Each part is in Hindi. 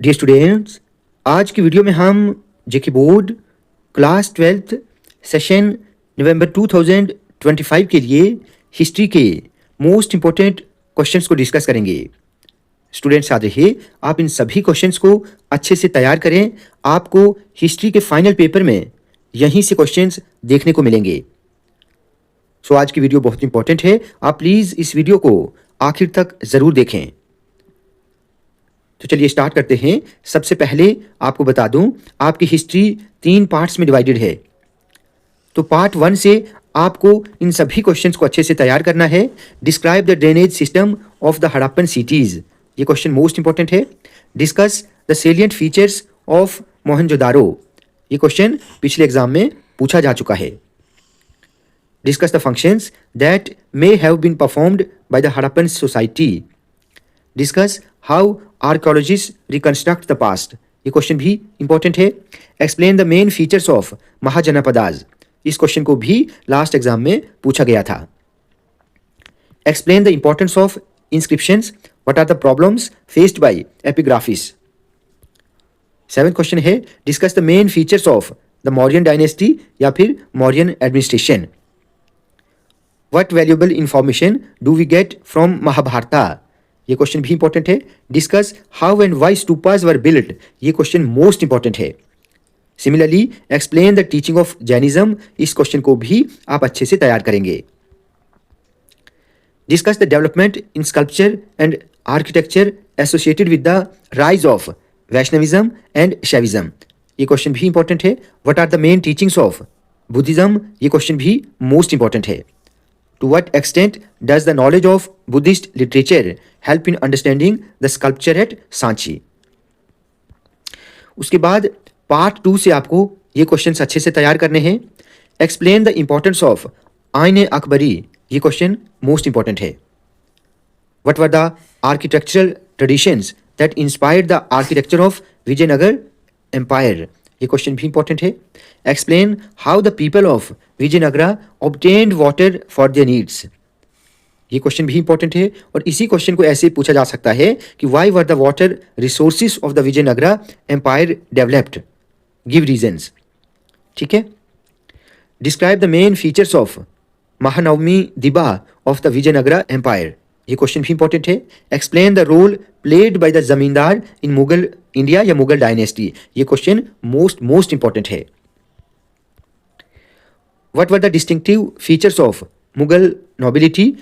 डियर स्टूडेंट्स, आज की वीडियो में हम जेके बोर्ड क्लास 12th सेशन नवंबर 2025 के लिए हिस्ट्री के मोस्ट इंपॉर्टेंट क्वेश्चंस को डिस्कस करेंगे। स्टूडेंट्स याद रखिए, आप इन सभी क्वेश्चंस को अच्छे से तैयार करें। आपको हिस्ट्री के फाइनल पेपर में यहीं से क्वेश्चंस देखने को मिलेंगे। सो आज की वीडियो बहुत इंपॉर्टेंट है, आप प्लीज़ इस वीडियो को आखिर तक ज़रूर देखें। तो चलिए स्टार्ट करते हैं। सबसे पहले आपको बता दूं, आपकी हिस्ट्री 3 पार्ट्स में डिवाइडेड है। तो पार्ट 1 से आपको इन सभी क्वेश्चंस को अच्छे से तैयार करना है। Describe the drainage system of the Harappan cities, ये क्वेश्चन मोस्ट इंपॉर्टेंट है। Discuss the salient features of Mohenjodaro, ये क्वेश्चन पिछले एग्जाम में पूछा जा चुका है। Discuss the functions that may have been performed by the Harappan society. Discuss how archaeologist reconstruct the past, ये क्वेश्चन भी इंपॉर्टेंट है। Explain the main features of Mahajanapadas, इस क्वेश्चन को भी लास्ट एग्जाम में पूछा गया था। Explain the importance of inscriptions, what are the problems faced by epigraphists. 7th question है, discuss the main features of the Mauryan dynasty या फिर Mauryan administration. What valuable information do we get from Mahabharata, ये क्वेश्चन भी इंपॉर्टेंट है। Discuss how and why stupas were built, ये क्वेश्चन मोस्ट इंपॉर्टेंट है। Similarly explain the teaching of Jainism, इस क्वेश्चन को भी आप अच्छे से तैयार करेंगे। Discuss the development in sculpture and architecture associated with the rise of Vaishnavism and Shaivism, ये क्वेश्चन भी इंपॉर्टेंट है। What are the main teachings of Buddhism, ये क्वेश्चन भी मोस्ट इंपॉर्टेंट है। To what extent does the knowledge of Buddhist literature help in understanding the sculpture at Sanchi? उसके बाद पार्ट 2 से आपको ये क्वेश्चंस अच्छे से तैयार करने हैं। Explain the importance of Ain Akbari, ये क्वेश्चन मोस्ट इंपॉर्टेंट है। What were the architectural traditions that inspired the architecture of Vijayanagar empire, ये क्वेश्चन भी इंपॉर्टेंट है। Explain how the people of Vijayanagara obtained water for their needs, ये क्वेश्चन भी इंपॉर्टेंट है। और इसी क्वेश्चन को ऐसे पूछा जा सकता है कि why were the water resources of the Vijayanagara empire developed, give reasons. ठीक है। Describe the main features of Mahanavami Dibba of the Vijayanagara empire, ये क्वेश्चन भी इंपॉर्टेंट है। Explain the role played by the zamindar in Mughal India या मुगल डायनेस्टी, ये क्वेश्चन मोस्ट इंपॉर्टेंट है। What were the distinctive features of Mughal nobility,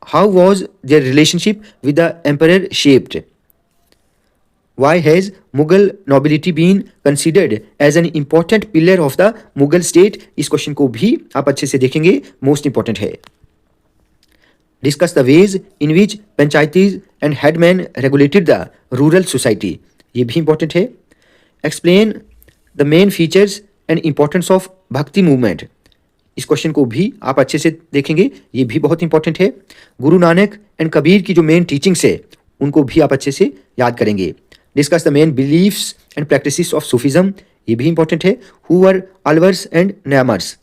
how was their relationship with the emperor shaped, why has Mughal nobility been considered as an important pillar of the Mughal state, इस क्वेश्चन को भी आप अच्छे से देखेंगे, मोस्ट इंपॉर्टेंट है। Discuss the ways in which panchayats and headman regulated the rural society, ये भी इंपॉर्टेंट है। Explain the main features and importance of bhakti movement, इस क्वेश्चन को भी आप अच्छे से देखेंगे, ये भी बहुत इंपॉर्टेंट है। गुरु नानक एंड कबीर की जो मेन टीचिंग्स है उनको भी आप अच्छे से याद करेंगे। Discuss the main beliefs and practices of Sufism, ये भी इंपॉर्टेंट है। Who were Alvars and Nayanars,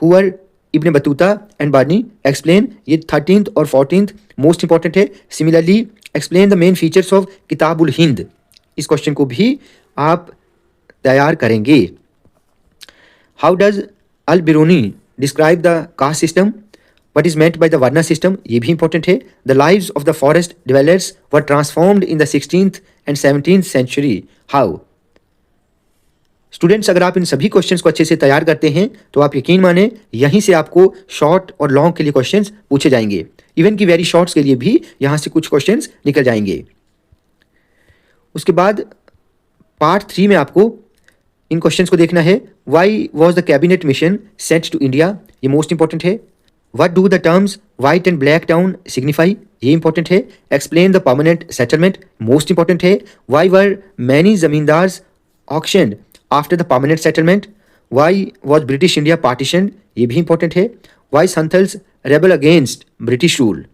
who were Ibn Battuta and Bernier, explain, ये 13th और 14th मोस्ट इंपॉर्टेंट है। Similarly explain the main features of Kitabul Hind, इस क्वेश्चन को भी आप तैयार करेंगे। How does Al Biruni describe the caste system, what is meant by the varna system, ये भी इंपॉर्टेंट है। The lives of the forest dwellers were transformed in the 16th and 17th century, how. Students, अगर आप इन सभी क्वेश्चंस को अच्छे से तैयार करते हैं तो आप यकीन माने यहीं से आपको शॉर्ट और लॉन्ग के लिए क्वेश्चंस पूछे जाएंगे। इवन की वेरी शॉर्ट्स के लिए भी यहाँ से कुछ क्वेश्चंस निकल जाएंगे। उसके बाद पार्ट 3 में आपको इन क्वेश्चंस को देखना है। Why was the cabinet mission sent to India, ये मोस्ट इंपॉर्टेंट है। What do the terms white and black town signify, ये इंपॉर्टेंट है। Explain the permanent settlement, most important है। Why were many zamindars auctioned after the permanent settlement, why was British India partition, ये भी इंपॉर्टेंट है। Why Santhals rebel against British rule,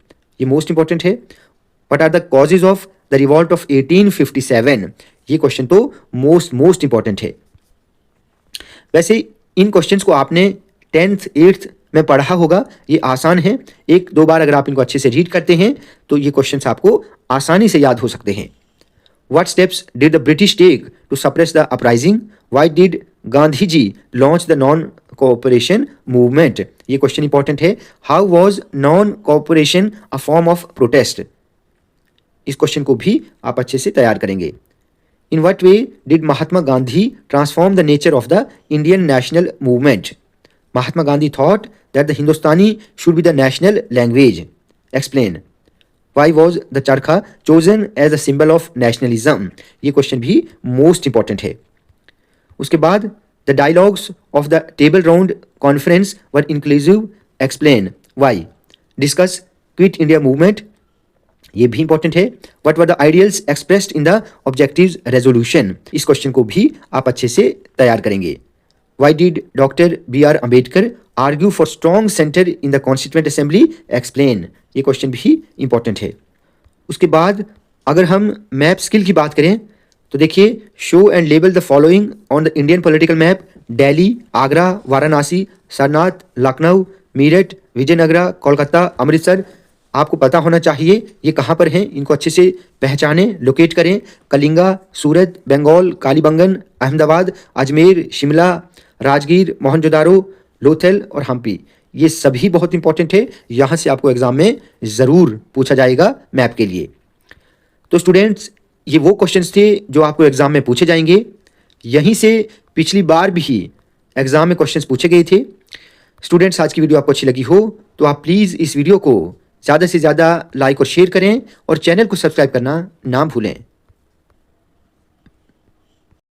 ये मोस्ट इंपॉर्टेंट है। What are the causes of the revolt of 1857, ये क्वेश्चन तो मोस्ट इंपॉर्टेंट है। वैसे इन क्वेश्चंस को आपने 10th 8th में पढ़ा होगा, ये आसान है। 1-2 बार अगर आप इनको अच्छे से रीड करते हैं तो ये क्वेश्चंस आपको आसानी से याद हो सकते हैं। What steps did the British take to suppress the uprising? Why did Gandhiji launch the non-cooperation movement? ये क्वेश्चन इंपॉर्टेंट है. How was non-cooperation a form of protest? इस क्वेश्चन को भी आप अच्छे से तैयार करेंगे. In what way did Mahatma Gandhi transform the nature of the Indian national movement? Mahatma Gandhi thought that the Hindustani should be the national language. Explain. Why was the charkha chosen as a symbol of nationalism? ये क्वेश्चन भी मोस्ट इंपॉर्टेंट है. उसके बाद the dialogues of the table round conference were inclusive. Explain. Why? Discuss Quit India movement. ये भी इंपॉर्टेंट है. What were the ideals expressed in the objectives resolution? इस क्वेश्चन को भी आप अच्छे से तैयार करेंगे. Why did Dr. B.R. Ambedkar argue for strong center in the Constituent Assembly? Explain. ये क्वेश्चन भी इंपॉर्टेंट है. उसके बाद अगर हम मैप स्किल की बात करें तो देखिए, show and label the following on the Indian political map. Delhi, Agra, Varanasi, Sarnath, Lucknow, Meerut, Vijayanagara, Kolkata, Amritsar. आपको पता होना चाहिए ये कहाँ पर हैं. इनको अच्छे से पहचानें, लोकेट करें. कलिंगा, सूरत, बंगाल, कालीबंगन, अहमदाबाद, अजमेर, शिमला, राजगीर, मोहनजोदारो, लोथल और हम्पी. ये सभी बहुत इंपॉर्टेंट है. यहाँ से आपको एग्जाम में ज़रूर पूछा जाएगा मैप के लिए. तो स्टूडेंट्स, ये वो क्वेश्चंस थे जो आपको एग्जाम में पूछे जाएंगे. यहीं से पिछली बार भी एग्जाम में क्वेश्चंस पूछे गए थे. स्टूडेंट्स, आज की वीडियो आपको अच्छी लगी हो तो आप प्लीज़ इस वीडियो को ज़्यादा से ज़्यादा लाइक और शेयर करें और चैनल को सब्सक्राइब करना ना भूलें.